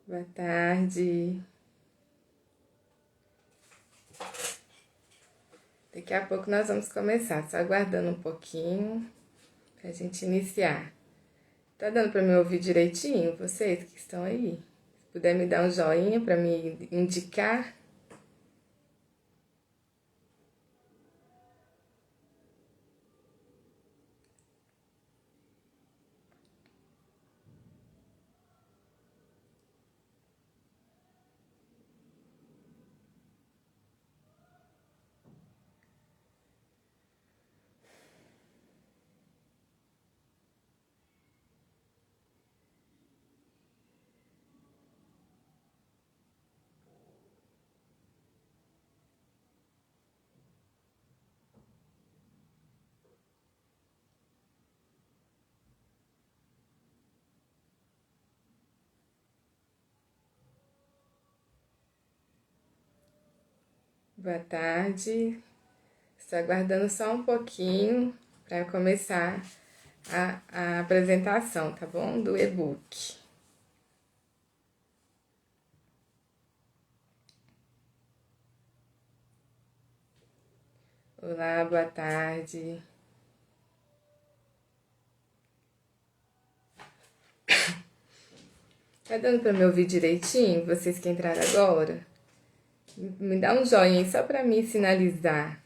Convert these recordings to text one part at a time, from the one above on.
Boa tarde. Daqui a pouco nós vamos começar, só aguardando um pouquinho pra gente iniciar. Tá dando pra me ouvir direitinho, vocês que estão aí? Se puder me dar um joinha pra me indicar. Boa tarde. Estou aguardando só um pouquinho para começar a apresentação, tá bom? Do e-book. Olá, boa tarde. Tá dando pra me ouvir direitinho? Vocês que entraram agora? Me dá um joinha aí só pra me sinalizar.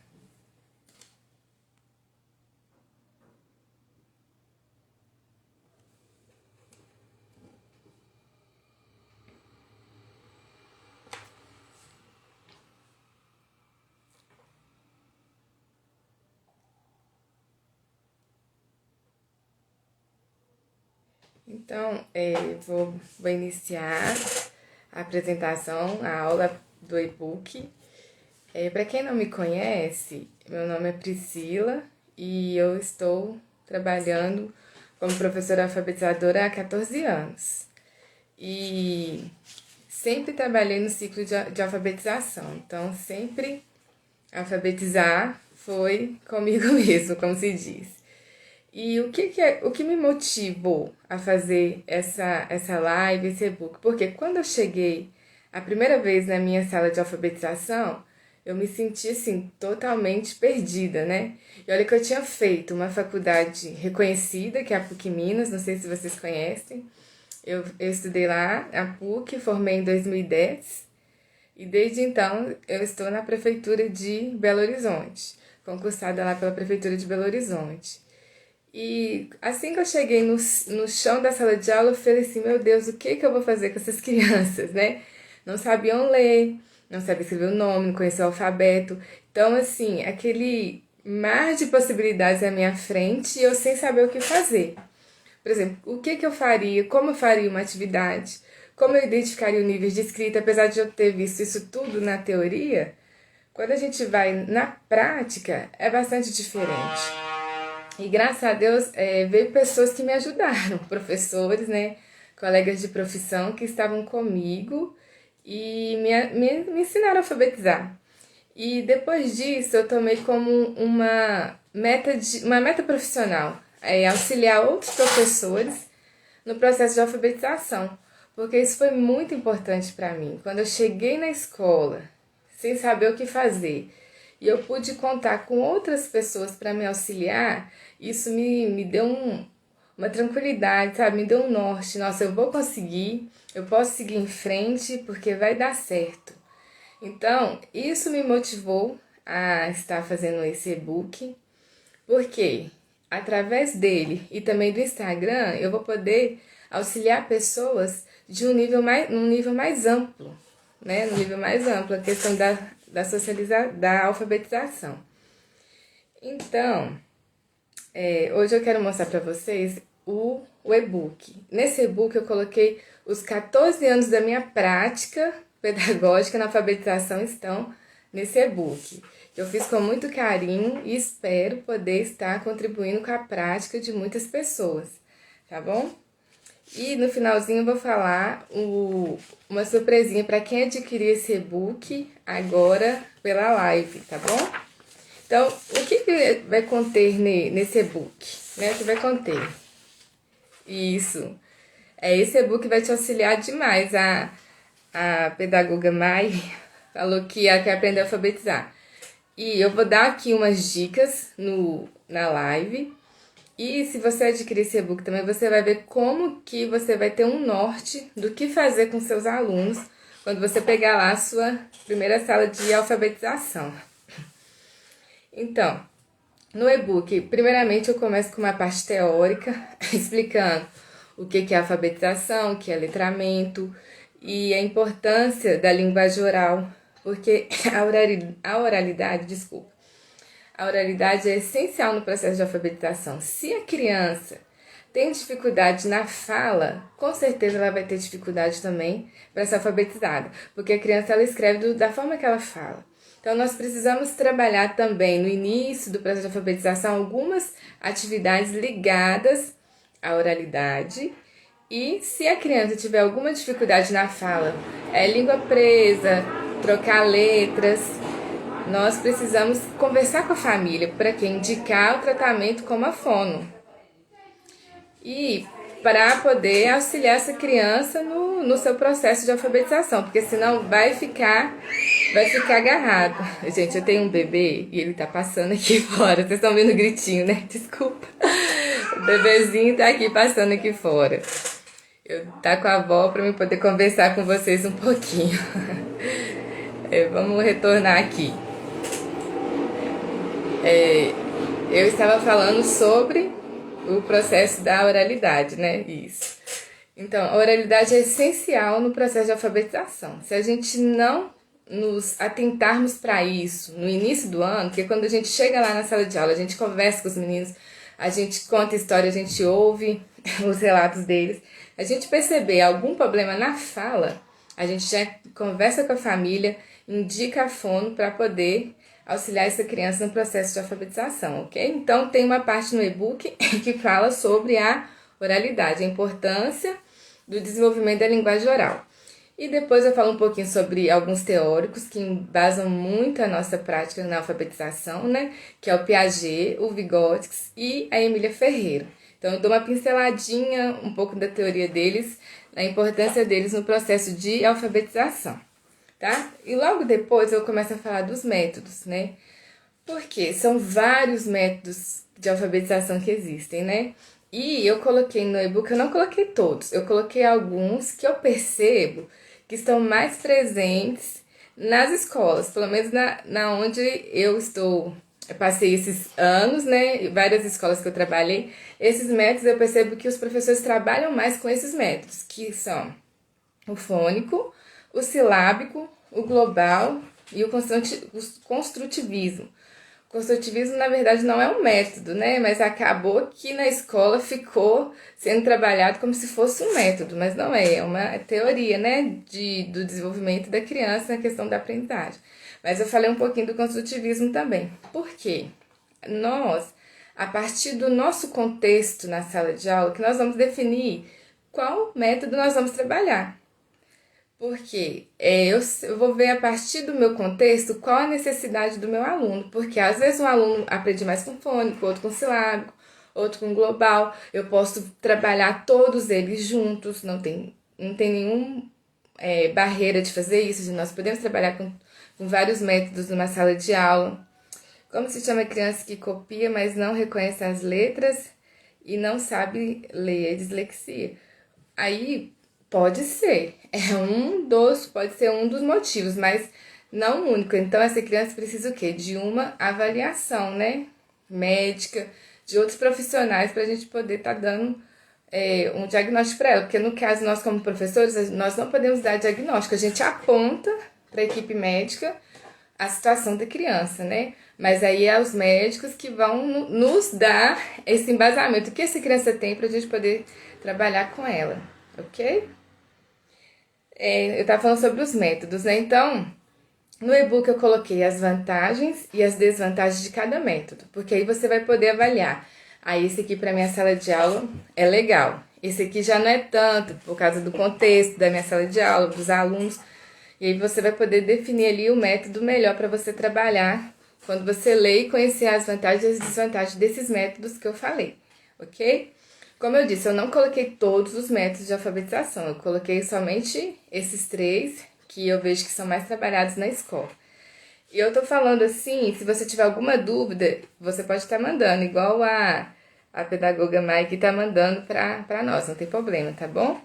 Então, vou iniciar a apresentação, a aula do e-book. Para quem não me conhece, meu nome é Priscila e eu estou trabalhando como professora alfabetizadora há 14 anos. E sempre trabalhei no ciclo de alfabetização, então sempre alfabetizar foi comigo mesmo, como se diz. E o que me motivou a fazer essa live, esse e-book? Porque quando eu cheguei a primeira vez na minha sala de alfabetização, eu me senti assim totalmente perdida, né? E olha que eu tinha feito uma faculdade reconhecida, que é a PUC Minas, não sei se vocês conhecem. Eu estudei lá, a PUC, formei em 2010 e desde então eu estou na prefeitura de Belo Horizonte, concursada lá pela prefeitura de Belo Horizonte. E assim que eu cheguei no chão da sala de aula, eu falei assim, meu Deus, o que eu vou fazer com essas crianças, né? Não sabiam ler, não sabiam escrever o nome, não conheciam o alfabeto. Então, assim, aquele mar de possibilidades à minha frente e eu sem saber o que fazer. Por exemplo, o que eu faria, como eu faria uma atividade, como eu identificaria o nível de escrita, apesar de eu ter visto isso tudo na teoria, quando a gente vai na prática, é bastante diferente. E graças a Deus veio pessoas que me ajudaram, professores, né, colegas de profissão que estavam comigo e me ensinaram a alfabetizar. E depois disso eu tomei como uma meta profissional, auxiliar outros professores no processo de alfabetização, porque isso foi muito importante para mim. Quando eu cheguei na escola, sem saber o que fazer, e eu pude contar com outras pessoas para me auxiliar, isso me deu uma tranquilidade, sabe? Me deu um norte. Nossa, eu vou conseguir, eu posso seguir em frente porque vai dar certo. Então, isso me motivou a estar fazendo esse e-book, porque através dele e também do Instagram eu vou poder auxiliar pessoas de um nível mais amplo, né? No nível mais amplo, a questão da alfabetização. Então, hoje eu quero mostrar para vocês o e-book. Nesse e-book eu coloquei os 14 anos da minha prática pedagógica na alfabetização estão nesse e-book. Eu fiz com muito carinho e espero poder estar contribuindo com a prática de muitas pessoas, tá bom? E no finalzinho eu vou falar uma surpresinha para quem adquirir esse e-book agora pela live, tá bom? Então, o que vai conter nesse e-book? Né? O que vai conter? Isso. Esse e-book vai te auxiliar demais. A pedagoga Mai falou que ela quer aprender a alfabetizar. E eu vou dar aqui umas dicas na live. E se você adquirir esse e-book também, você vai ver como que você vai ter um norte do que fazer com seus alunos quando você pegar lá a sua primeira sala de alfabetização. Então, no e-book, primeiramente eu começo com uma parte teórica, explicando o que é alfabetização, o que é letramento e a importância da linguagem oral, porque a oralidade é essencial no processo de alfabetização. Se a criança tem dificuldade na fala, com certeza ela vai ter dificuldade também para ser alfabetizada, porque a criança ela escreve da forma que ela fala. Então, nós precisamos trabalhar também no início do processo de alfabetização algumas atividades ligadas à oralidade. E se a criança tiver alguma dificuldade na fala, língua presa, trocar letras, nós precisamos conversar com a família para que indicar o tratamento como a fono. E para poder auxiliar essa criança no seu processo de alfabetização, porque senão vai ficar agarrado. Gente, eu tenho um bebê e ele tá passando aqui fora. Vocês estão vendo o gritinho, né? Desculpa. O bebezinho tá aqui passando aqui fora. Eu tá com a avó para eu poder conversar com vocês um pouquinho. Vamos retornar aqui. Eu estava falando sobre o processo da oralidade, né? Isso. Então, a oralidade é essencial no processo de alfabetização. Se a gente não nos atentarmos para isso no início do ano, porque quando a gente chega lá na sala de aula, a gente conversa com os meninos, a gente conta história, a gente ouve os relatos deles, a gente perceber algum problema na fala, a gente já conversa com a família, indica a fono para poder auxiliar essa criança no processo de alfabetização, ok? Então, tem uma parte no e-book que fala sobre a oralidade, a importância do desenvolvimento da linguagem oral. E depois eu falo um pouquinho sobre alguns teóricos que embasam muito a nossa prática na alfabetização, né? Que é o Piaget, o Vygotsky e a Emília Ferreira. Então, eu dou uma pinceladinha, um pouco da teoria deles, a importância deles no processo de alfabetização, tá? E logo depois eu começo a falar dos métodos, né? Porque são vários métodos de alfabetização que existem, né? E eu coloquei no e-book, eu não coloquei todos, eu coloquei alguns que eu percebo que estão mais presentes nas escolas, pelo menos na onde eu passei esses anos, né, várias escolas que eu trabalhei, esses métodos eu percebo que os professores trabalham mais com esses métodos, que são o fônico, o silábico, o global e o construtivismo. O construtivismo, na verdade, não é um método, né? Mas acabou que na escola ficou sendo trabalhado como se fosse um método, mas não é. É uma teoria, né? Do desenvolvimento da criança na questão da aprendizagem. Mas eu falei um pouquinho do construtivismo também. Por quê? Nós, a partir do nosso contexto na sala de aula, que nós vamos definir qual método nós vamos trabalhar. Porque eu vou ver a partir do meu contexto qual a necessidade do meu aluno. Porque às vezes um aluno aprende mais com fônico, outro com silábico, outro com global. Eu posso trabalhar todos eles juntos, não tem nenhuma barreira de fazer isso. Nós podemos trabalhar com vários métodos numa sala de aula. Como se chama a criança que copia, mas não reconhece as letras e não sabe ler, dislexia? Aí pode ser, pode ser um dos motivos, mas não o único. Então, essa criança precisa o quê? De uma avaliação, né? Médica, de outros profissionais, para a gente poder estar dando um diagnóstico para ela. Porque no caso, nós como professores, nós não podemos dar diagnóstico. A gente aponta para a equipe médica a situação da criança, né? Mas aí é os médicos que vão nos dar esse embasamento. O que essa criança tem para a gente poder trabalhar com ela, ok? Eu estava falando sobre os métodos, né? Então, no e-book eu coloquei as vantagens e as desvantagens de cada método, porque aí você vai poder avaliar. Esse aqui para minha sala de aula é legal. Esse aqui já não é tanto, por causa do contexto da minha sala de aula, dos alunos. E aí você vai poder definir ali o método melhor para você trabalhar quando você lê e conhecer as vantagens e as desvantagens desses métodos que eu falei, ok? Como eu disse, eu não coloquei todos os métodos de alfabetização, eu coloquei somente esses 3 que eu vejo que são mais trabalhados na escola. E eu tô falando assim, se você tiver alguma dúvida, você pode estar mandando, igual a pedagoga Mike tá mandando pra nós, não tem problema, tá bom?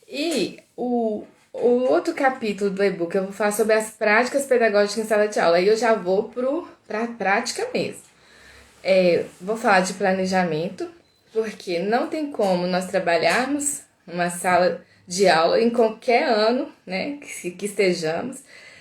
E o outro capítulo do e-book eu vou falar sobre as práticas pedagógicas em sala de aula. Aí eu já vou pra prática mesmo. Vou falar de planejamento, porque não tem como nós trabalharmos numa sala de aula em qualquer ano, né, que estejamos,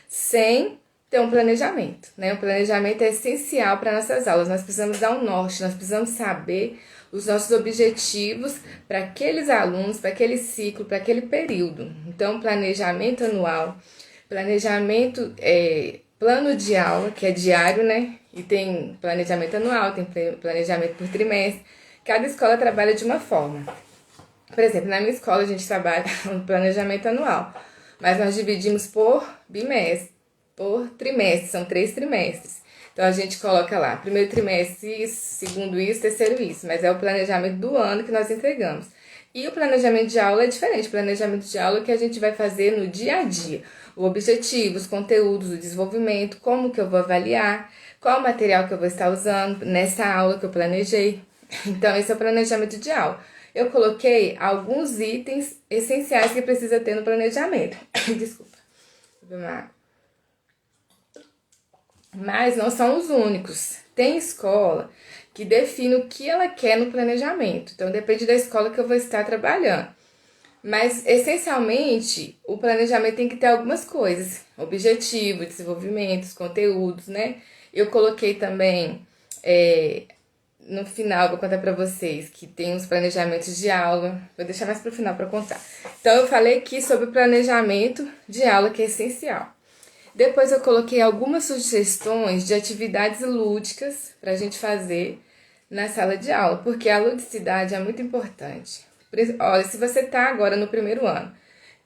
sem ter um planejamento, né? O planejamento é essencial para nossas aulas. Nós precisamos dar um norte, nós precisamos saber os nossos objetivos para aqueles alunos, para aquele ciclo, para aquele período. Então, planejamento anual, planejamento, plano de aula, que é diário, né? E tem planejamento anual, tem planejamento por trimestre. Cada escola trabalha de uma forma. Por exemplo, na minha escola a gente trabalha um planejamento anual, mas nós dividimos por bimestre, por trimestre, são 3 trimestres. Então a gente coloca lá, primeiro trimestre isso, segundo isso, terceiro isso, mas é o planejamento do ano que nós entregamos. E o planejamento de aula é diferente, o planejamento de aula que a gente vai fazer no dia a dia. O objetivo, os conteúdos, o desenvolvimento, como que eu vou avaliar, qual o material que eu vou estar usando nessa aula que eu planejei. Então esse é o planejamento de aula. Eu coloquei alguns itens essenciais que precisa ter no planejamento. Desculpa. Vou beber uma água. Mas não são os únicos. Tem escola que define o que ela quer no planejamento. Então, depende da escola que eu vou estar trabalhando. Mas, essencialmente, o planejamento tem que ter algumas coisas. Objetivo, desenvolvimentos, conteúdos, né? Eu coloquei também, no final, vou contar pra vocês, que tem os planejamentos de aula. Vou deixar mais pro final pra contar. Então, eu falei aqui sobre o planejamento de aula, que é essencial. Depois eu coloquei algumas sugestões de atividades lúdicas para a gente fazer na sala de aula, porque a ludicidade é muito importante. Olha, se você está agora no primeiro ano,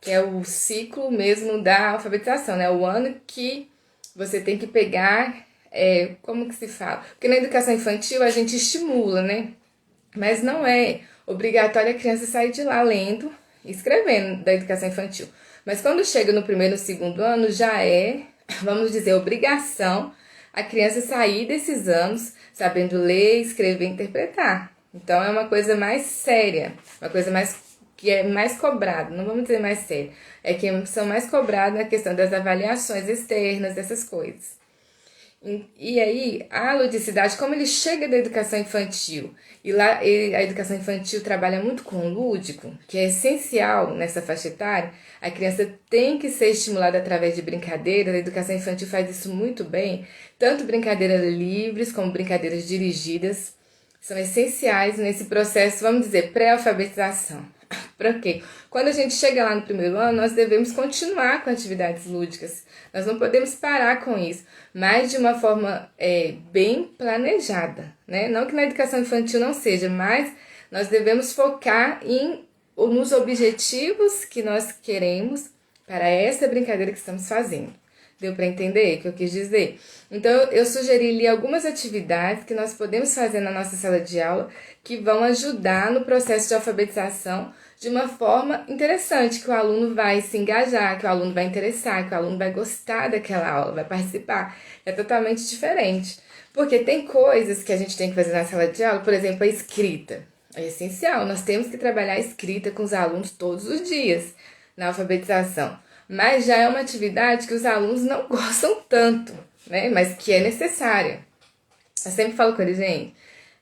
que é o ciclo mesmo da alfabetização, né? O ano que você tem que pegar, como que se fala? Porque na educação infantil a gente estimula, né? Mas não é obrigatório a criança sair de lá lendo e escrevendo da educação infantil. Mas quando chega no primeiro e segundo ano, já é, vamos dizer, obrigação a criança sair desses anos sabendo ler, escrever e interpretar. Então é uma coisa mais séria, uma coisa mais que é mais cobrada, não vamos dizer mais séria, é que são mais cobradas na questão das avaliações externas, dessas coisas. E aí, a ludicidade, como ele chega da educação infantil, e lá a educação infantil trabalha muito com o lúdico, que é essencial nessa faixa etária, a criança tem que ser estimulada através de brincadeiras, a educação infantil faz isso muito bem, tanto brincadeiras livres como brincadeiras dirigidas, são essenciais nesse processo, vamos dizer, pré-alfabetização. Para quê? Quando a gente chega lá no primeiro ano, nós devemos continuar com atividades lúdicas. Nós não podemos parar com isso, mas de uma forma bem planejada, né? Não que na educação infantil não seja, mas nós devemos focar nos objetivos que nós queremos para essa brincadeira que estamos fazendo. Deu para entender o que eu quis dizer? Então, eu sugeri ali algumas atividades que nós podemos fazer na nossa sala de aula que vão ajudar no processo de alfabetização de uma forma interessante, que o aluno vai se engajar, que o aluno vai interessar, que o aluno vai gostar daquela aula, vai participar. É totalmente diferente. Porque tem coisas que a gente tem que fazer na sala de aula, por exemplo, a escrita. É essencial, nós temos que trabalhar a escrita com os alunos todos os dias na alfabetização. Mas já é uma atividade que os alunos não gostam tanto, né? Mas que é necessária. Eu sempre falo com eles, gente,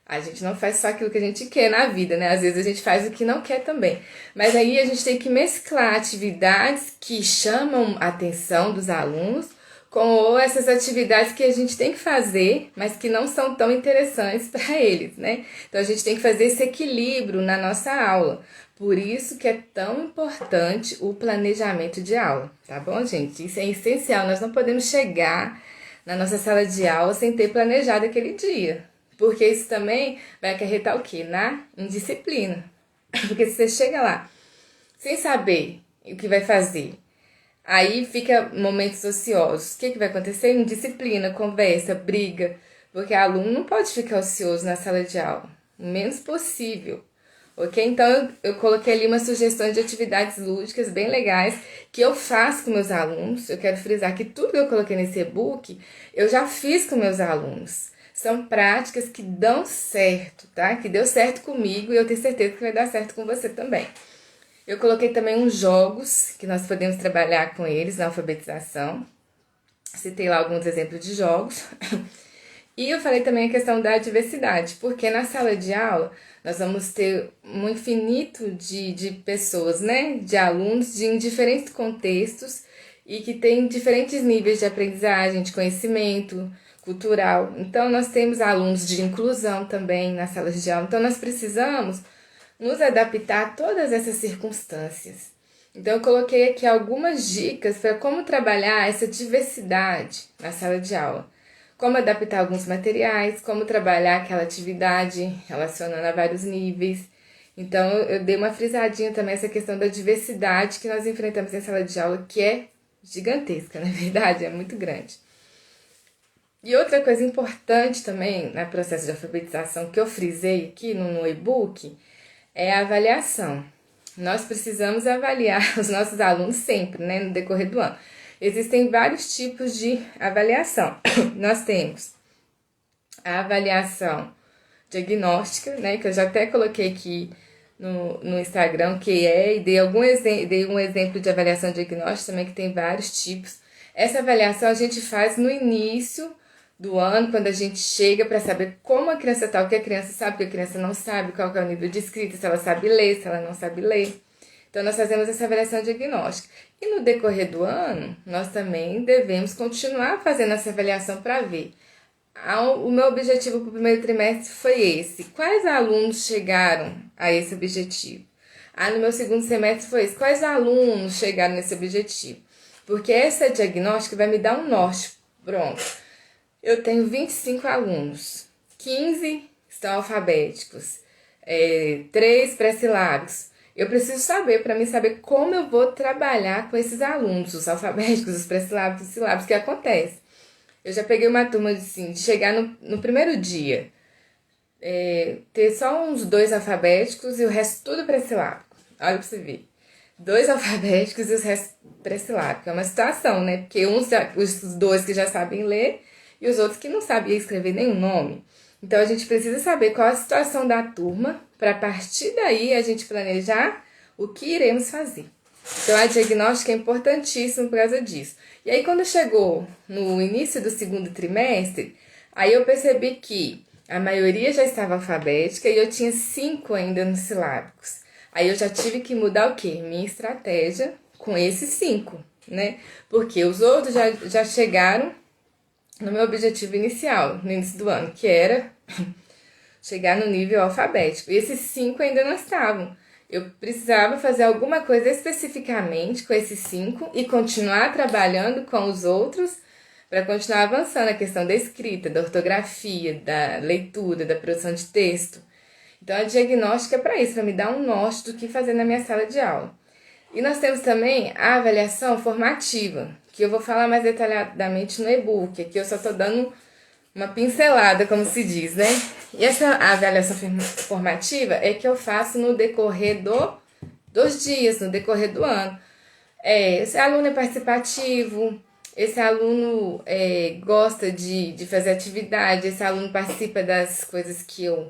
a gente não faz só aquilo que a gente quer na vida, né? Às vezes a gente faz o que não quer também. Mas aí a gente tem que mesclar atividades que chamam a atenção dos alunos com essas atividades que a gente tem que fazer, mas que não são tão interessantes para eles, né? Então a gente tem que fazer esse equilíbrio na nossa aula. Por isso que é tão importante o planejamento de aula, tá bom, gente? Isso é essencial, nós não podemos chegar na nossa sala de aula sem ter planejado aquele dia. Porque isso também vai acarretar o quê? Na indisciplina. Porque se você chega lá sem saber o que vai fazer, aí fica momentos ociosos. O que vai acontecer? Indisciplina, conversa, briga. Porque o aluno não pode ficar ocioso na sala de aula. O menos possível. ok? Então eu coloquei ali umas sugestões de atividades lúdicas bem legais que eu faço com meus alunos. Eu quero frisar que tudo que eu coloquei nesse e-book eu já fiz com meus alunos. São práticas que dão certo, tá? Que deu certo comigo e eu tenho certeza que vai dar certo com você também. Eu coloquei também uns jogos que nós podemos trabalhar com eles na alfabetização. Citei lá alguns exemplos de jogos. E eu falei também a questão da diversidade, porque na sala de aula nós vamos ter um infinito de pessoas, né? De alunos em diferentes contextos e que têm diferentes níveis de aprendizagem, de conhecimento cultural. Então, nós temos alunos de inclusão também nas salas de aula. Então, nós precisamos nos adaptar a todas essas circunstâncias. Então, eu coloquei aqui algumas dicas para como trabalhar essa diversidade na sala de aula. Como adaptar alguns materiais, como trabalhar aquela atividade relacionando a vários níveis. Então, eu dei uma frisadinha também essa questão da diversidade que nós enfrentamos em sala de aula, que é gigantesca, na verdade, é muito grande. E outra coisa importante também no processo de alfabetização que eu frisei aqui no e-book é a avaliação. Nós precisamos avaliar os nossos alunos sempre, né, no decorrer do ano. Existem vários tipos de avaliação. Nós temos a avaliação diagnóstica, né, que eu já até coloquei aqui no Instagram, que é, e dei um exemplo de avaliação diagnóstica também, que tem vários tipos. Essa avaliação a gente faz no início do ano, quando a gente chega para saber como a criança está, o que a criança sabe, o que a criança não sabe, qual que é o nível de escrita, se ela sabe ler, se ela não sabe ler. Então, nós fazemos essa avaliação diagnóstica. E no decorrer do ano, nós também devemos continuar fazendo essa avaliação para ver. O meu objetivo para o primeiro trimestre foi esse. Quais alunos chegaram a esse objetivo? No meu segundo semestre foi esse. Quais alunos chegaram nesse objetivo? Porque essa diagnóstica vai me dar um norte. Pronto. Eu tenho 25 alunos. 15 estão alfabéticos. 3 pré-silábicos. Eu preciso saber, para mim saber como eu vou trabalhar com esses alunos, os alfabéticos, os pré-silábicos, os silábicos, que acontece. Eu já peguei uma turma assim, de chegar no primeiro dia, ter só uns 2 alfabéticos e o resto tudo pré-silábico. Olha pra você ver. 2 alfabéticos e os restos pré-silábicos. É uma situação, né? Porque os 2 que já sabem ler e os outros que não sabiam escrever nenhum nome. Então, a gente precisa saber qual a situação da turma, para a partir daí a gente planejar o que iremos fazer. Então, a diagnóstica é importantíssima por causa disso. E aí, quando chegou no início do segundo trimestre, aí eu percebi que a maioria já estava alfabética e eu tinha 5 ainda nos silábicos. Aí eu já tive que mudar o quê? Minha estratégia com esses 5, né? Porque os outros já chegaram no meu objetivo inicial, no início do ano, que era chegar no nível alfabético. E esses 5 ainda não estavam. Eu precisava fazer alguma coisa especificamente com esses 5 e continuar trabalhando com os outros para continuar avançando a questão da escrita, da ortografia, da leitura, da produção de texto. Então, a diagnóstica é para isso, para me dar um norte do que fazer na minha sala de aula. E nós temos também a avaliação formativa, que eu vou falar mais detalhadamente no e-book. Aqui eu só estou dando uma pincelada, como se diz, né? E essa avaliação formativa é que eu faço no decorrer dos dias, no decorrer do ano. Esse aluno é participativo, esse aluno gosta de fazer atividade, esse aluno participa das coisas que eu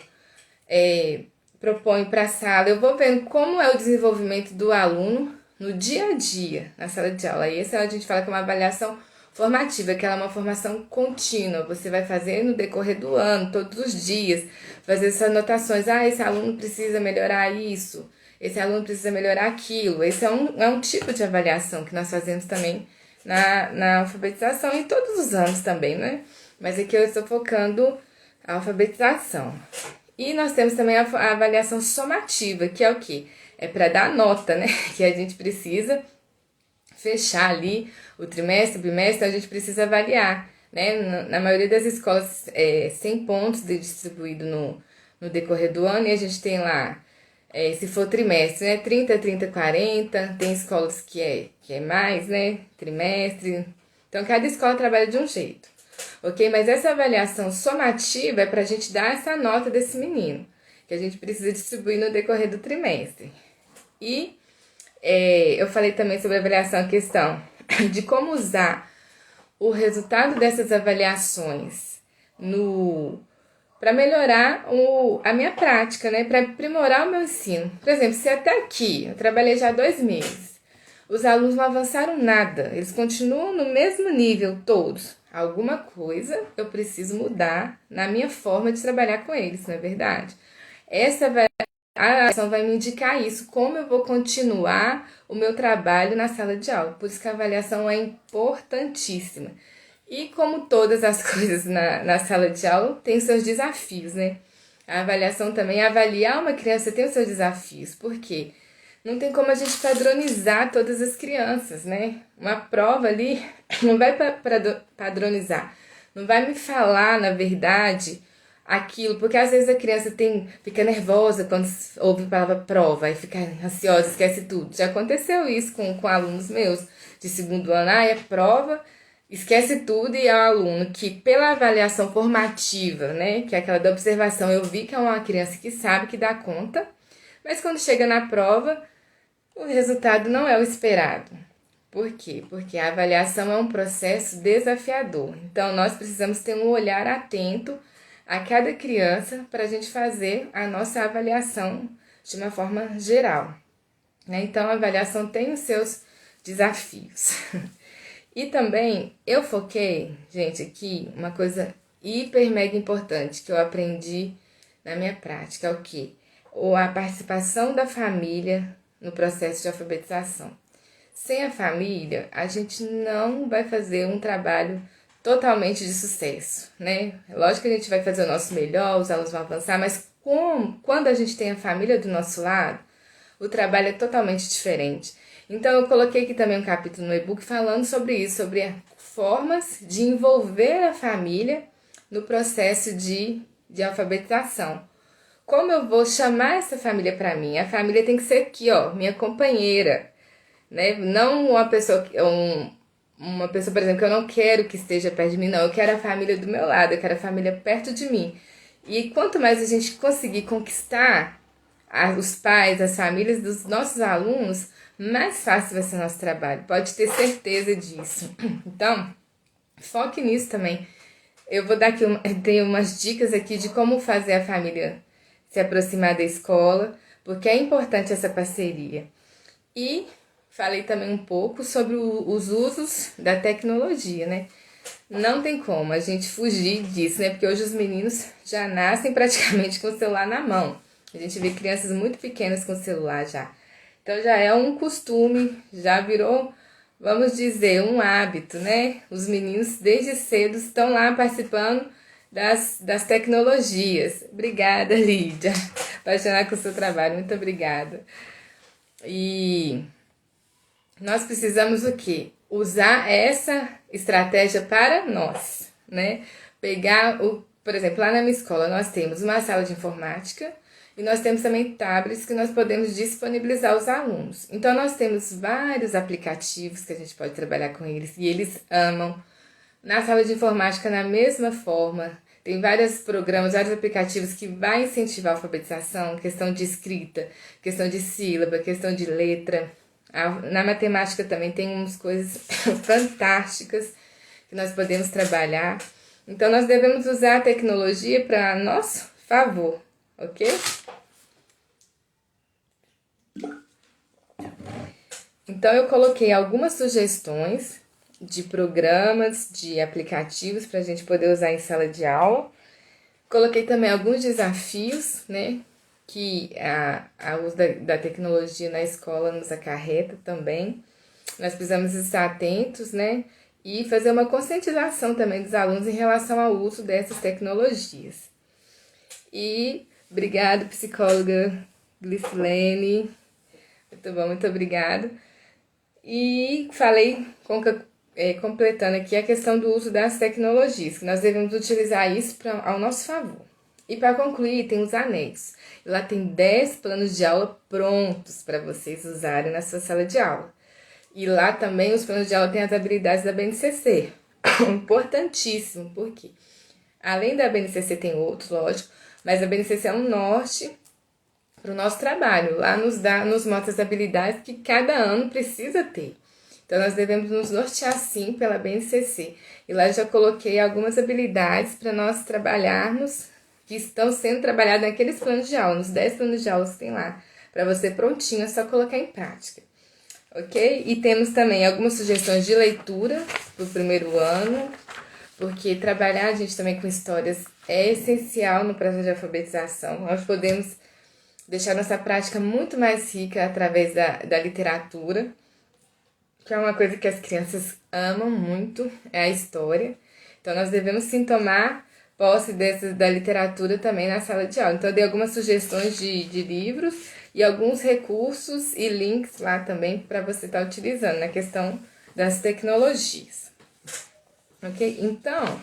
proponho para a sala. Eu vou vendo como é o desenvolvimento do aluno no dia a dia, na sala de aula. E essa a gente fala que é uma avaliação formativa, que ela é uma formação contínua. Você vai fazer no decorrer do ano, todos os dias, fazer essas anotações. Esse aluno precisa melhorar isso, esse aluno precisa melhorar aquilo. Esse é um tipo de avaliação que nós fazemos também na alfabetização e todos os anos também, né? Mas aqui eu estou focando a alfabetização. E nós temos também a avaliação somativa, que é o quê? É para dar nota, né? Que a gente precisa fechar ali o trimestre, o bimestre, então a gente precisa avaliar, né? Na maioria das escolas, 100 pontos distribuído no decorrer do ano, e a gente tem lá, se for trimestre, né? 30, 30, 40, tem escolas que é mais, né? Trimestre. Então, cada escola trabalha de um jeito. Ok? Mas essa avaliação somativa é para a gente dar essa nota desse menino. que a gente precisa distribuir no decorrer do trimestre. E eu falei também sobre a avaliação, a questão de como usar o resultado dessas avaliações para melhorar a minha prática, né? Para aprimorar o meu ensino. Por exemplo, se até aqui eu trabalhei já 2 meses, os alunos não avançaram nada, eles continuam no mesmo nível todos. Alguma coisa eu preciso mudar na minha forma de trabalhar com eles, não é verdade? A avaliação vai me indicar isso, como eu vou continuar o meu trabalho na sala de aula. Por isso que a avaliação é importantíssima. E como todas as coisas na sala de aula, tem seus desafios, né? A avaliação também, avaliar uma criança tem os seus desafios. Por quê? Não tem como a gente padronizar todas as crianças, né? Uma prova ali não vai padronizar. Não vai me falar, na verdade, aquilo. Porque às vezes a criança fica nervosa quando ouve a palavra prova e fica ansiosa, esquece tudo. Já aconteceu isso com alunos meus de segundo ano. É prova, esquece tudo, e é o aluno que, pela avaliação formativa, né, que é aquela da observação, eu vi que é uma criança que sabe, que dá conta, mas quando chega na prova, o resultado não é o esperado. Por quê? Porque a avaliação é um processo desafiador. Então, nós precisamos ter um olhar atento a cada criança para a gente fazer a nossa avaliação de uma forma geral, né? Então, a avaliação tem os seus desafios. E também eu foquei, gente, aqui uma coisa hiper mega importante que eu aprendi na minha prática, é o quê? A participação da família no processo de alfabetização. Sem a família, a gente não vai fazer um trabalho totalmente de sucesso, né? Lógico que a gente vai fazer o nosso melhor, os alunos vão avançar, mas quando a gente tem a família do nosso lado, o trabalho é totalmente diferente. Então, eu coloquei aqui também um capítulo no e-book falando sobre isso, sobre formas de envolver a família no processo de alfabetização. Como eu vou chamar essa família para mim? A família tem que ser aqui, ó, minha companheira, né? Não uma pessoa, por exemplo, que eu não quero que esteja perto de mim, não. Eu quero a família do meu lado, eu quero a família perto de mim. E quanto mais a gente conseguir conquistar os pais, as famílias dos nossos alunos, mais fácil vai ser o nosso trabalho. Pode ter certeza disso. Então, foque nisso também. Eu vou dar aqui tenho umas dicas aqui de como fazer a família se aproximar da escola, porque é importante essa parceria. E falei também um pouco sobre os usos da tecnologia, né? Não tem como a gente fugir disso, né? Porque hoje os meninos já nascem praticamente com o celular na mão. A gente vê crianças muito pequenas com o celular já. Então já é um costume, já virou, vamos dizer, um hábito, né? Os meninos desde cedo estão lá participando das tecnologias. Obrigada, Lídia. Apaixonada com o seu trabalho, muito obrigada. E nós precisamos o quê? Usar essa estratégia para nós, né? Por exemplo, lá na minha escola nós temos uma sala de informática e nós temos também tablets que nós podemos disponibilizar aos alunos. Então, nós temos vários aplicativos que a gente pode trabalhar com eles e eles amam. Na sala de informática, na mesma forma, tem vários programas, vários aplicativos que vão incentivar a alfabetização, questão de escrita, questão de sílaba, questão de letra. Na matemática também tem umas coisas fantásticas que nós podemos trabalhar. Então, nós devemos usar a tecnologia para nosso favor, ok? Então, eu coloquei algumas sugestões de programas, de aplicativos para a gente poder usar em sala de aula. Coloquei também alguns desafios, né, que a uso da tecnologia na escola nos acarreta também. Nós precisamos estar atentos, né, e fazer uma conscientização também dos alunos em relação ao uso dessas tecnologias. E obrigado, psicóloga Glicilene. Muito bom, muito obrigada. E falei, completando aqui a questão do uso das tecnologias, que nós devemos utilizar isso ao nosso favor. E para concluir, tem os anexos. Lá tem 10 planos de aula prontos para vocês usarem na sua sala de aula. E lá também os planos de aula têm as habilidades da BNCC. Importantíssimo, porque além da BNCC tem outros, lógico, Mas a BNCC é um norte para o nosso trabalho. Lá nos mostra as habilidades que cada ano precisa ter. Então, nós devemos nos nortear, sim, pela BNCC. E lá eu já coloquei algumas habilidades para nós trabalharmos, que estão sendo trabalhadas naqueles planos de aula, nos 10 planos de aula que tem lá, para você prontinho, é só colocar em prática. Ok? E temos também algumas sugestões de leitura para o primeiro ano, porque trabalhar, gente, também com histórias é essencial no processo de alfabetização. Nós podemos deixar nossa prática muito mais rica através da literatura, que é uma coisa que as crianças amam muito, é a história. Então, nós devemos sim tomar posse da literatura também na sala de aula. Então, eu dei algumas sugestões de livros e alguns recursos e links lá também para você estar utilizando na questão das tecnologias. Ok? Então,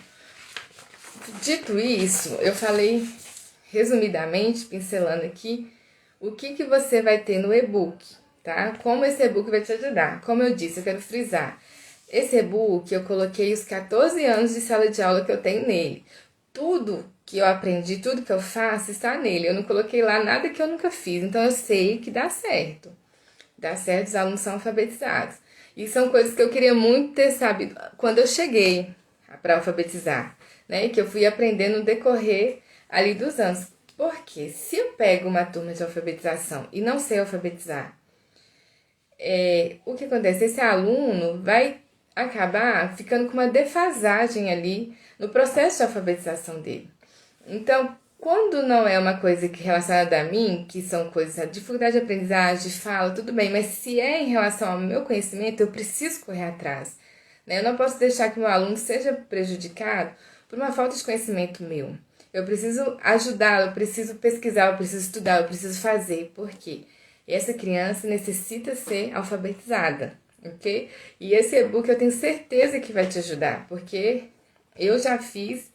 dito isso, eu falei resumidamente, pincelando aqui, o que você vai ter no e-book, tá? Como esse e-book vai te ajudar. Como eu disse, eu quero frisar. Esse e-book, eu coloquei os 14 anos de sala de aula que eu tenho nele. Tudo que eu aprendi, tudo que eu faço está nele. Eu não coloquei lá nada que eu nunca fiz. Então, eu sei que dá certo. Dá certo, os alunos são alfabetizados. E são coisas que eu queria muito ter sabido quando eu cheguei para alfabetizar, né? Que eu fui aprendendo no decorrer ali dos anos. Porque se eu pego uma turma de alfabetização e não sei alfabetizar, o que acontece? Esse aluno vai acabar ficando com uma defasagem ali no processo de alfabetização dele. Então, quando não é uma coisa que relacionada a mim, que são coisas, a dificuldade de aprendizagem, de fala, tudo bem, mas se é em relação ao meu conhecimento, eu preciso correr atrás, né? Eu não posso deixar que o meu aluno seja prejudicado por uma falta de conhecimento meu. Eu preciso ajudá-lo, eu preciso pesquisar, eu preciso estudar, eu preciso fazer. Por quê? Essa criança necessita ser alfabetizada, ok? E esse e-book eu tenho certeza que vai te ajudar, porque eu já fiz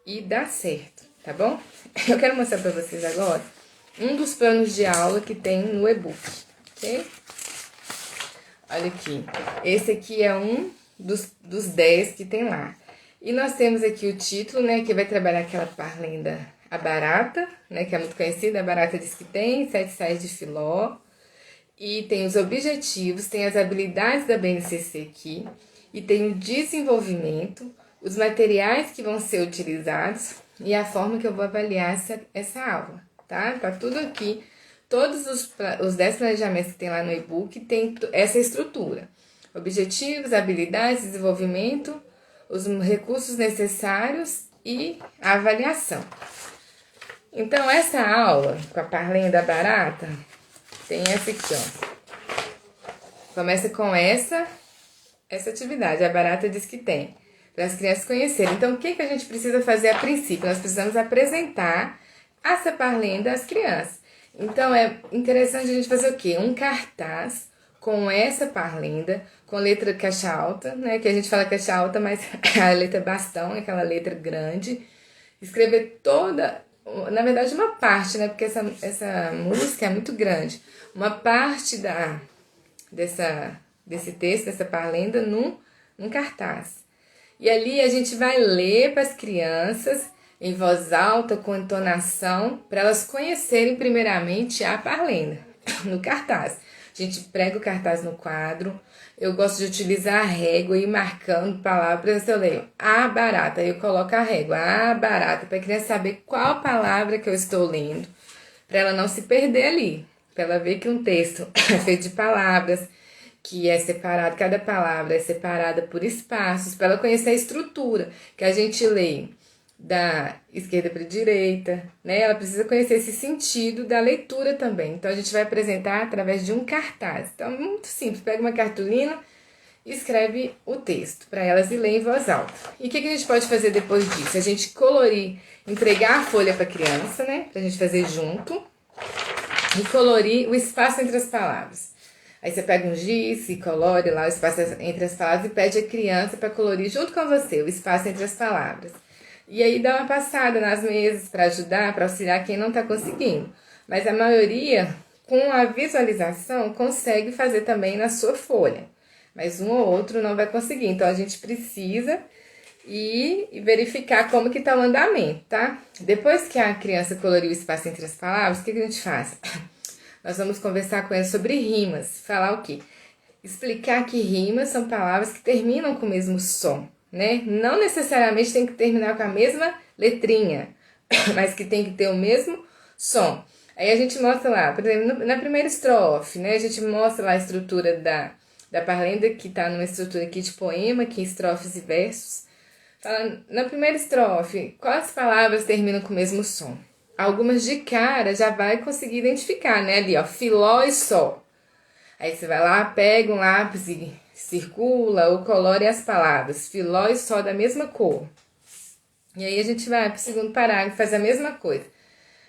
e dá certo, tá bom? Eu quero mostrar para vocês agora um dos planos de aula que tem no e-book, ok? Olha aqui, esse aqui é um dos 10 que tem lá. E nós temos aqui o título, né, que vai trabalhar aquela parlenda, a barata, né, que é muito conhecida, a barata diz que tem 7 sais de filó. E tem os objetivos, tem as habilidades da BNCC aqui, e tem o desenvolvimento, os materiais que vão ser utilizados e a forma que eu vou avaliar essa aula, tá? Tá tudo aqui. Todos os 10 planejamentos que tem lá no e-book tem essa estrutura. Objetivos, habilidades, desenvolvimento, os recursos necessários e a avaliação. Então, essa aula com a parlenda da barata tem essa aqui, ó. Começa com essa atividade, a barata diz que tem, para as crianças conhecerem. Então, o que a gente precisa fazer a princípio? Nós precisamos apresentar essa parlenda às crianças. Então, é interessante a gente fazer o quê? Um cartaz com essa parlenda, com letra caixa alta, né? Que a gente fala caixa alta, mas a letra bastão, aquela letra grande. Escrever toda, na verdade, uma parte, né? Porque essa música é muito grande. Uma parte desse texto, dessa parlenda, num cartaz. E ali a gente vai ler para as crianças em voz alta, com entonação, para elas conhecerem primeiramente a parlenda, no cartaz. A gente prega o cartaz no quadro. Eu gosto de utilizar a régua e ir marcando palavras. Eu leio a barata, eu coloco a régua, a barata, para a criança saber qual palavra que eu estou lendo, para ela não se perder ali, para ela ver que um texto é feito de palavras, que é separado, cada palavra é separada por espaços, para ela conhecer a estrutura que a gente lê da esquerda para a direita, né? Ela precisa conhecer esse sentido da leitura também. Então, a gente vai apresentar através de um cartaz. Então, é muito simples. Pega uma cartolina e escreve o texto para elas e ler em voz alta. E o que a gente pode fazer depois disso? A gente colorir, entregar a folha para a criança, né? Para a gente fazer junto. E colorir o espaço entre as palavras. Aí você pega um giz e colore lá o espaço entre as palavras e pede a criança para colorir junto com você o espaço entre as palavras. E aí dá uma passada nas mesas para ajudar, para auxiliar quem não está conseguindo. Mas a maioria, com a visualização, consegue fazer também na sua folha. Mas um ou outro não vai conseguir. Então, a gente precisa e verificar como que tá o andamento, tá? Depois que a criança coloriu o espaço entre as palavras, o que a gente faz? Nós vamos conversar com ela sobre rimas. Falar o quê? Explicar que rimas são palavras que terminam com o mesmo som, né? Não necessariamente tem que terminar com a mesma letrinha, mas que tem que ter o mesmo som. Aí a gente mostra lá, por exemplo, na primeira estrofe, né? A gente mostra lá a estrutura da parlenda, que tá numa estrutura aqui de poema, aqui estrofes e versos. Fala, na primeira estrofe, quais palavras terminam com o mesmo som? Algumas de cara já vai conseguir identificar, né? Ali, ó, filó e sol. Aí você vai lá, pega um lápis e circula ou colore as palavras. Filó e sol da mesma cor. E aí a gente vai pro segundo parágrafo, faz a mesma coisa.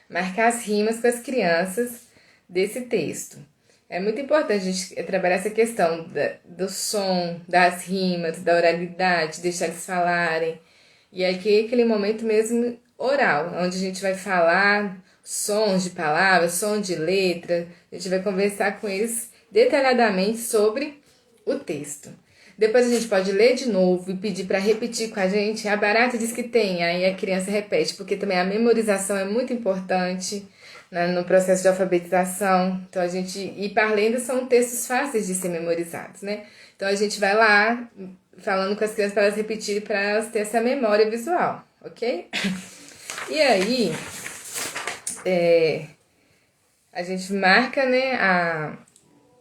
Marcar as rimas com as crianças desse texto. É muito importante a gente trabalhar essa questão do som, das rimas, da oralidade, deixar eles falarem. E aqui é aquele momento mesmo oral, onde a gente vai falar sons de palavras, som de letra. A gente vai conversar com eles detalhadamente sobre o texto. Depois a gente pode ler de novo e pedir para repetir com a gente. A Barata diz que tem, aí a criança repete, porque também a memorização é muito importante, né, no processo de alfabetização. Então a gente. E parlendas são textos fáceis de ser memorizados, né? Então a gente vai lá falando com as crianças para elas repetirem, para elas terem essa memória visual, ok? E aí a gente marca, né,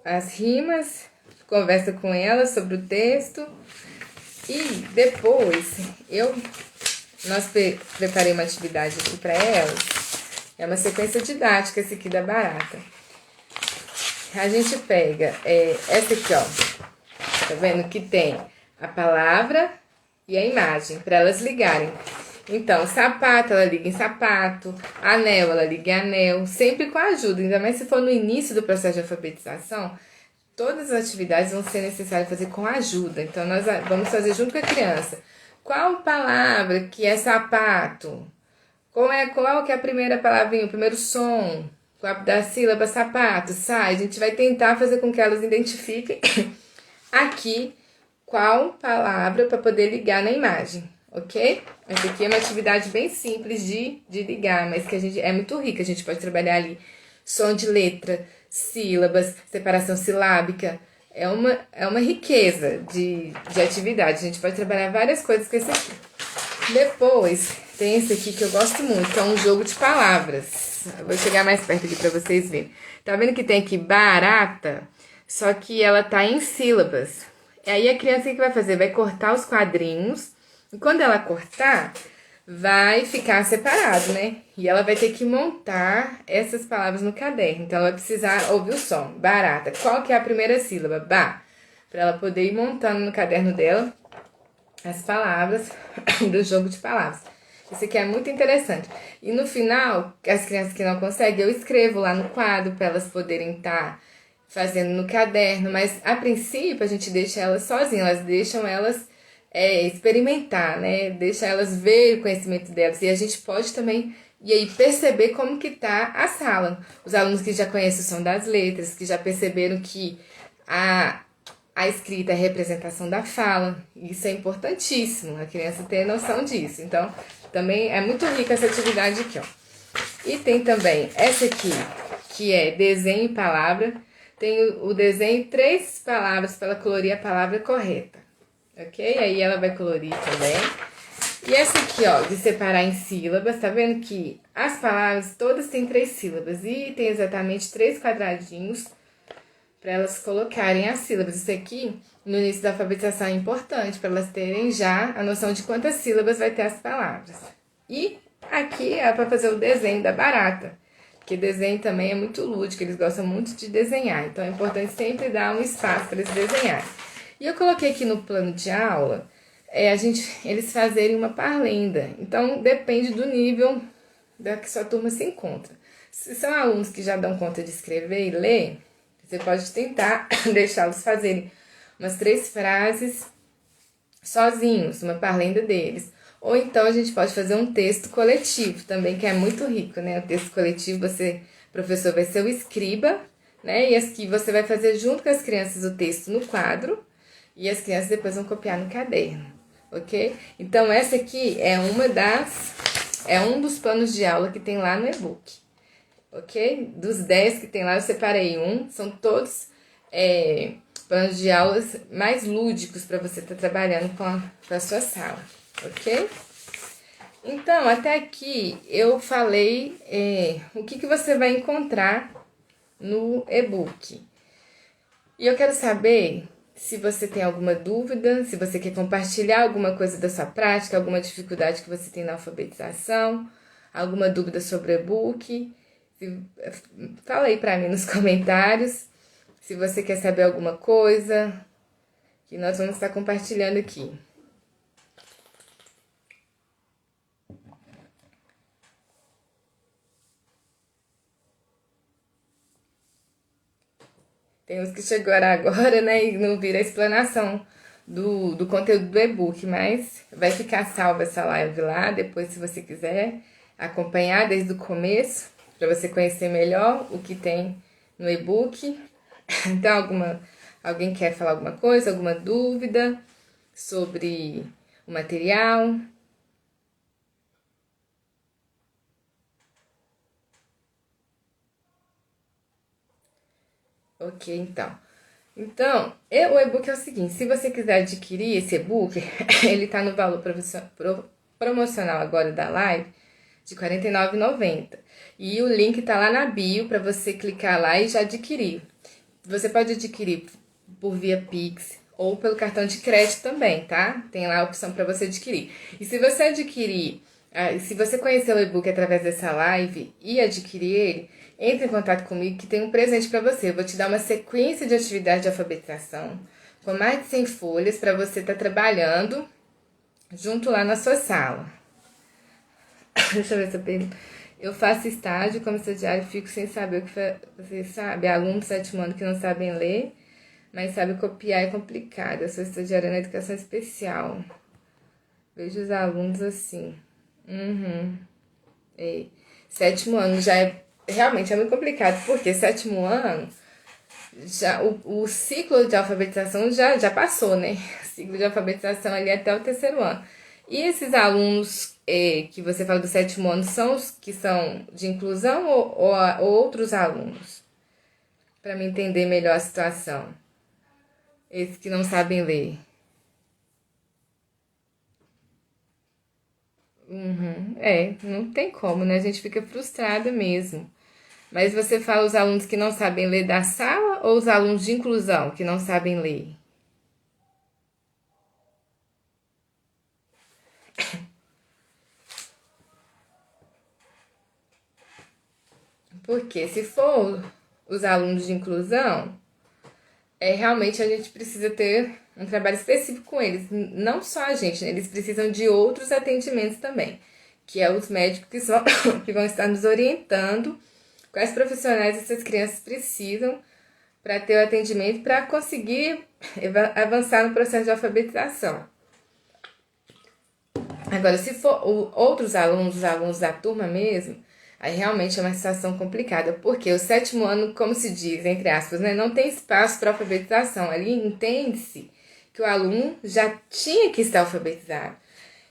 as rimas, conversa com elas sobre o texto e depois nós preparei uma atividade aqui para elas. É uma sequência didática essa aqui da Barata. A gente pega essa aqui, ó, tá vendo que tem a palavra e a imagem para elas ligarem. Então, sapato, ela liga em sapato, anel, ela liga em anel, sempre com a ajuda, ainda mais se for no início do processo de alfabetização. Todas as atividades vão ser necessárias fazer com ajuda. Então, nós vamos fazer junto com a criança. Qual palavra que é sapato? Qual que é a primeira palavrinha, o primeiro som? Da sílaba sapato, sai. A gente vai tentar fazer com que elas identifiquem aqui qual palavra para poder ligar na imagem, ok? Essa aqui é uma atividade bem simples de ligar, mas que é muito rica. A gente pode trabalhar ali som de letra, sílabas, separação silábica. É uma riqueza de atividade. A gente pode trabalhar várias coisas com esse aqui. Depois, tem esse aqui que eu gosto muito, que é um jogo de palavras. Eu vou chegar mais perto aqui para vocês verem. Tá vendo que tem aqui barata, só que ela tá em sílabas. E aí a criança o que vai fazer? Vai cortar os quadrinhos. E quando ela cortar, vai ficar separado, né? E ela vai ter que montar essas palavras no caderno. Então, ela vai precisar ouvir o som. Barata. Qual que é a primeira sílaba? Ba. Para ela poder ir montando no caderno dela as palavras do jogo de palavras. Isso aqui é muito interessante. E no final, as crianças que não conseguem, eu escrevo lá no quadro para elas poderem estar fazendo no caderno. Mas, a princípio, a gente deixa elas sozinhas. Elas deixam elas experimentar, né? Deixa elas ver o conhecimento delas. E a gente pode também e aí perceber como que tá a sala. Os alunos que já conhecem o som das letras, que já perceberam que a escrita é a representação da fala. Isso é importantíssimo, a criança ter noção disso. Então, também é muito rica essa atividade aqui, ó. E tem também essa aqui, que é desenho e palavra. Tem o desenho 3 palavras para ela colorir a palavra correta. Ok? Aí ela vai colorir também. E essa aqui, ó, de separar em sílabas, tá vendo que as palavras todas têm 3 sílabas e tem exatamente 3 quadradinhos para elas colocarem as sílabas. Isso aqui, no início da alfabetização, é importante para elas terem já a noção de quantas sílabas vai ter as palavras. E aqui é para fazer o desenho da barata, porque desenho também é muito lúdico, eles gostam muito de desenhar. Então é importante sempre dar um espaço para eles desenharem. E eu coloquei aqui no plano de aula, eles fazerem uma parlenda. Então, depende do nível da que sua turma se encontra. Se são alunos que já dão conta de escrever e ler, você pode tentar deixá-los fazerem umas 3 frases sozinhos, uma parlenda deles. Ou então, a gente pode fazer um texto coletivo também, que é muito rico, né? O texto coletivo, o professor vai ser o escriba, né? E aqui você vai fazer junto com as crianças o texto no quadro, e as crianças depois vão copiar no caderno. ok? Então essa aqui é um dos planos de aula que tem lá no e-book, ok? Dos 10 que tem lá, eu separei são todos planos de aulas mais lúdicos para você estar trabalhando com a sua sala, ok? Então, até aqui eu falei o que você vai encontrar no e-book. E eu quero saber se você tem alguma dúvida, se você quer compartilhar alguma coisa da sua prática, alguma dificuldade que você tem na alfabetização, alguma dúvida sobre o e-book. Fala aí pra mim nos comentários se você quer saber alguma coisa que nós vamos estar compartilhando aqui. Tem uns que chegaram agora, né, e não viram a explanação do conteúdo do e-book, mas vai ficar salva essa live lá, depois se você quiser acompanhar desde o começo, para você conhecer melhor o que tem no e-book. Então, alguém quer falar alguma coisa, alguma dúvida sobre o material? Ok, então. Então, o e-book é o seguinte, se você quiser adquirir esse e-book, ele tá no valor promocional agora da live de R$ 49,90. E o link tá lá na bio para você clicar lá e já adquirir. Você pode adquirir por via Pix ou pelo cartão de crédito também, tá? Tem lá a opção para você adquirir. E se você adquirir, se você conhecer o e-book através dessa live e adquirir ele, entre em contato comigo que tem um presente para você. Eu vou te dar uma sequência de atividades de alfabetização com mais de 100 folhas para você estar trabalhando junto lá na sua sala. Deixa eu ver se eu pergunto. Eu faço estágio como estagiário e fico sem saber o que você sabe. Alunos do 7º ano que não sabem ler, mas sabem copiar é complicado. Eu sou estagiária na educação especial. Vejo os alunos assim. É. 7º ano já realmente é muito complicado, porque 7º ano, já, o ciclo de alfabetização já passou, né? O ciclo de alfabetização ali até o 3º ano. E esses alunos que você fala do 7º ano são os que são de inclusão ou outros alunos? Para me entender melhor a situação. Esses que não sabem ler. Não tem como, né? A gente fica frustrada mesmo. Mas você fala os alunos que não sabem ler da sala ou os alunos de inclusão que não sabem ler? Porque se for os alunos de inclusão, realmente a gente precisa ter um trabalho específico com eles. Não só a gente, né? Eles precisam de outros atendimentos também, que é os médicos que vão estar nos orientando quais profissionais essas crianças precisam para ter o atendimento, para conseguir avançar no processo de alfabetização. Agora, se for outros alunos, os alunos da turma mesmo, aí realmente é uma situação complicada, porque o 7º ano, como se diz, entre aspas, né, não tem espaço para alfabetização. Ali entende-se que o aluno já tinha que estar alfabetizado.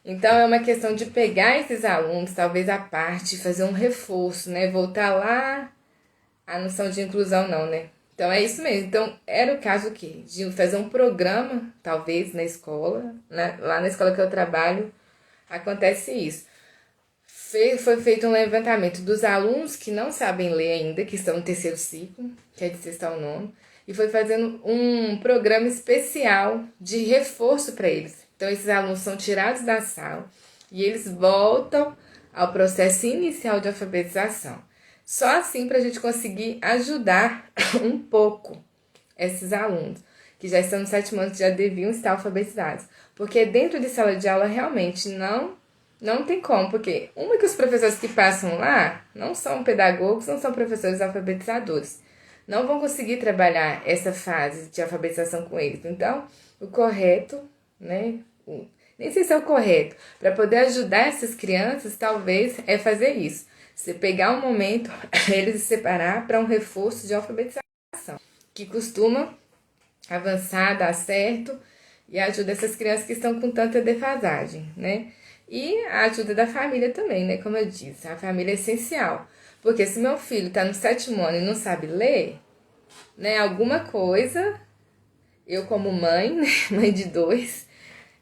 Então, é uma questão de pegar esses alunos, talvez à parte, fazer um reforço, né, voltar lá a noção de inclusão não, né? Então é isso mesmo. Então era o caso o quê? De fazer um programa, talvez, na escola, né? Lá na escola que eu trabalho, acontece isso. Foi feito um levantamento dos alunos que não sabem ler ainda, que estão no 3º ciclo, que é de 6º ao 9º, e foi fazendo um programa especial de reforço para eles. Então esses alunos são tirados da sala e eles voltam ao processo inicial de alfabetização. Só assim para a gente conseguir ajudar um pouco esses alunos que já estão no 7º ano, que já deviam estar alfabetizados. Porque dentro de sala de aula realmente não tem como, porque uma que os professores que passam lá não são pedagogos, não são professores alfabetizadores. Não vão conseguir trabalhar essa fase de alfabetização com eles. Então, o correto, né? Nem sei se é o correto, para poder ajudar essas crianças, talvez, é fazer isso. Você pegar um momento, eles se separar para um reforço de alfabetização, que costuma avançar, dar certo e ajuda essas crianças que estão com tanta defasagem, né? E a ajuda da família também, né? Como eu disse, a família é essencial. Porque se meu filho está no 7º ano e não sabe ler, né? Alguma coisa, eu como mãe, né, mãe de 2,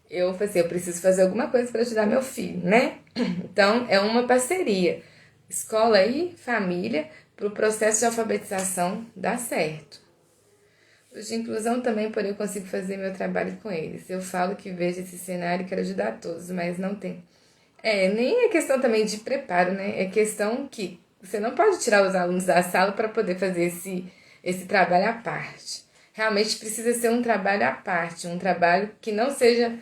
eu falei assim, eu preciso fazer alguma coisa para ajudar meu filho, né? Então, é uma parceria. Escola e família para o processo de alfabetização dar certo. Os de inclusão também, porém, eu consigo fazer meu trabalho com eles. Eu falo que vejo esse cenário e quero ajudar todos, mas não tem. Nem é questão também de preparo, né? É questão que você não pode tirar os alunos da sala para poder fazer esse trabalho à parte. Realmente precisa ser um trabalho à parte, um trabalho que não seja...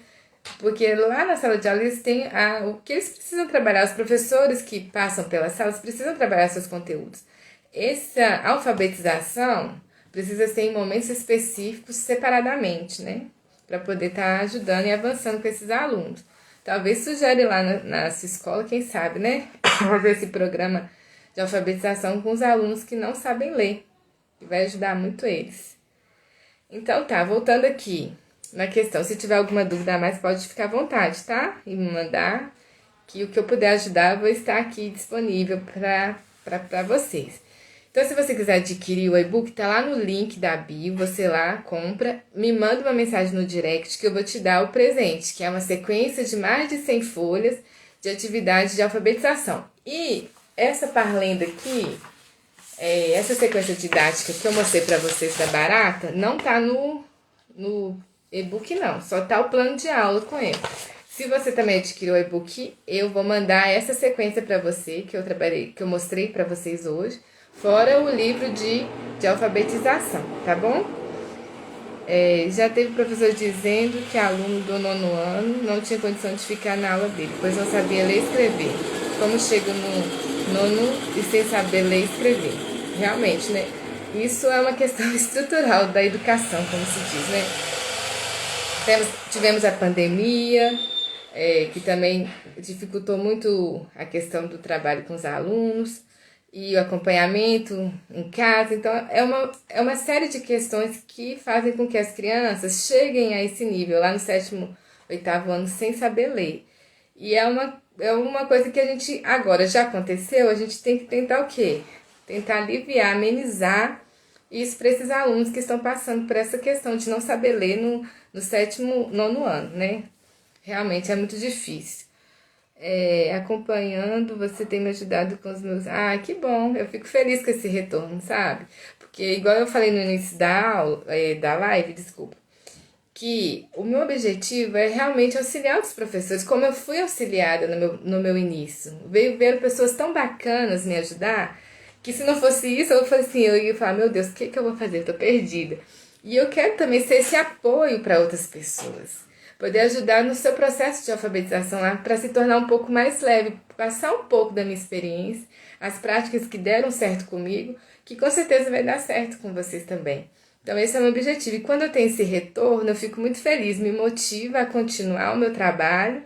Porque lá na sala de aula eles têm o que eles precisam trabalhar, os professores que passam pelas salas precisam trabalhar seus conteúdos. Essa alfabetização precisa ser em momentos específicos, separadamente, né? Para poder estar ajudando e avançando com esses alunos. Talvez sugere lá na sua escola, quem sabe, né? Fazer esse programa de alfabetização com os alunos que não sabem ler, que vai ajudar muito eles. Então tá, voltando aqui na questão, se tiver alguma dúvida a mais, pode ficar à vontade, tá? E me mandar, que o que eu puder ajudar, eu vou estar aqui disponível para vocês. Então, se você quiser adquirir o e-book, tá lá no link da bio, você lá compra, me manda uma mensagem no direct que eu vou te dar o presente, que é uma sequência de mais de 100 folhas de atividade de alfabetização. E essa parlenda aqui, essa sequência didática que eu mostrei para vocês da Barata, não tá no e-book não, só tá o plano de aula com ele. Se você também adquiriu o e-book, eu vou mandar essa sequência para você, que eu mostrei para vocês hoje, fora o livro de alfabetização, tá bom? Já teve professor dizendo que aluno do 9º ano não tinha condição de ficar na aula dele, pois não sabia ler e escrever. Como chega no 9º e sem saber ler e escrever? Realmente, né? Isso é uma questão estrutural da educação, como se diz, né? Tivemos a pandemia, que também dificultou muito a questão do trabalho com os alunos e o acompanhamento em casa. Então, é uma série de questões que fazem com que as crianças cheguem a esse nível, lá no 7º, 8º ano, sem saber ler. E é uma coisa que a gente, agora já aconteceu, a gente tem que tentar o quê? Tentar aliviar, amenizar isso para esses alunos que estão passando por essa questão de não saber ler no 7º, 9º ano, né? Realmente é muito difícil. Acompanhando, você tem me ajudado com os meus... Ah, que bom, eu fico feliz com esse retorno, sabe? Porque igual eu falei no início da aula, da live, desculpa, que o meu objetivo é realmente auxiliar os professores, como eu fui auxiliada no meu início. Ver pessoas tão bacanas me ajudar, que se não fosse isso, eu ia falar, meu Deus, o que eu vou fazer? Eu tô perdida. E eu quero também ser esse apoio para outras pessoas. Poder ajudar no seu processo de alfabetização lá, para se tornar um pouco mais leve, passar um pouco da minha experiência, as práticas que deram certo comigo, que com certeza vai dar certo com vocês também. Então esse é o meu objetivo. E quando eu tenho esse retorno, eu fico muito feliz, me motiva a continuar o meu trabalho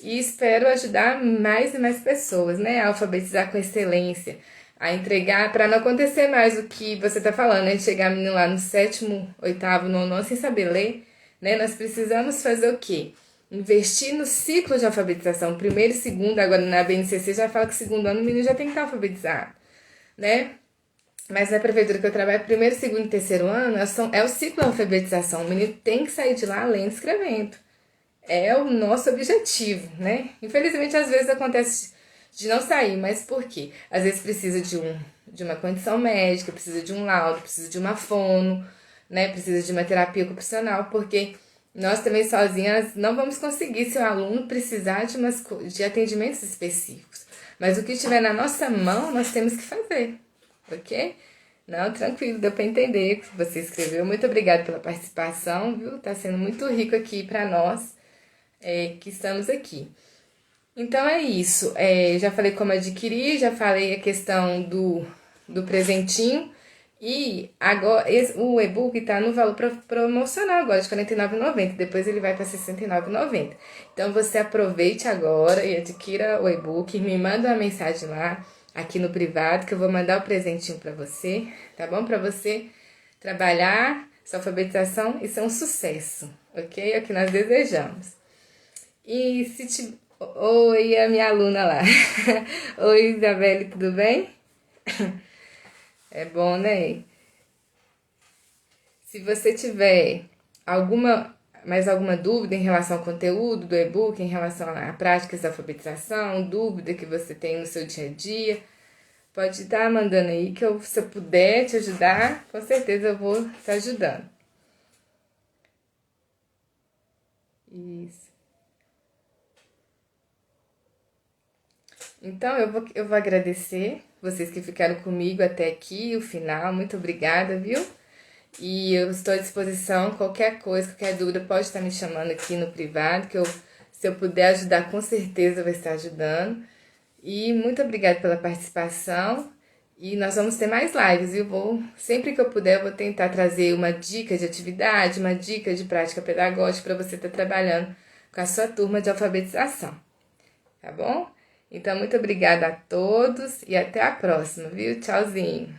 e espero ajudar mais e mais pessoas, né? A alfabetizar com excelência, a entregar, para não acontecer mais o que você está falando, né? Chegar a menina lá no 7º, 8º, 9º ano sem saber ler, né? Nós precisamos fazer o quê? Investir no ciclo de alfabetização, primeiro e segundo. Agora na BNCC já fala que segundo ano o menino já tem que estar alfabetizado, né? Mas na prefeitura que eu trabalho, primeiro, segundo e terceiro ano é o ciclo de alfabetização. O menino tem que sair de lá lendo e escrevendo. É o nosso objetivo, né? Infelizmente, às vezes acontece de não sair, mas por quê? Às vezes precisa de uma condição médica, precisa de um laudo, precisa de uma fono, né? Precisa de uma terapia ocupacional, porque nós também sozinhas não vamos conseguir se o aluno precisar de atendimentos específicos. Mas o que estiver na nossa mão, nós temos que fazer, ok? Não, tranquilo, deu para entender o que você escreveu. Muito obrigada pela participação, viu? Tá sendo muito rico aqui para nós que estamos aqui. Então é isso. Já falei como adquirir, já falei a questão do presentinho. E agora o e-book está no valor promocional agora, de R$ 49,90. Depois ele vai para R$ 69,90. Então você aproveite agora e adquira o e-book. Me manda uma mensagem lá, aqui no privado, que eu vou mandar o presentinho para você, tá bom? Para você trabalhar sua alfabetização e ser um sucesso, ok? É o que nós desejamos. E se te... Oi, a minha aluna lá. Oi, Isabelle, tudo bem? É bom, né? Se você tiver mais alguma dúvida em relação ao conteúdo do e-book, em relação a práticas da alfabetização, dúvida que você tem no seu dia a dia, pode estar mandando aí que se eu puder te ajudar, com certeza eu vou estar ajudando. Isso. Então eu vou agradecer vocês que ficaram comigo até aqui, o final. Muito obrigada, viu? E eu estou à disposição, qualquer coisa, qualquer dúvida, pode estar me chamando aqui no privado, se eu puder ajudar, com certeza eu vou estar ajudando. E muito obrigada pela participação. E nós vamos ter mais lives, viu? Sempre que eu puder, eu vou tentar trazer uma dica de atividade, uma dica de prática pedagógica para você estar trabalhando com a sua turma de alfabetização. Tá bom? Então, muito obrigada a todos e até a próxima, viu? Tchauzinho!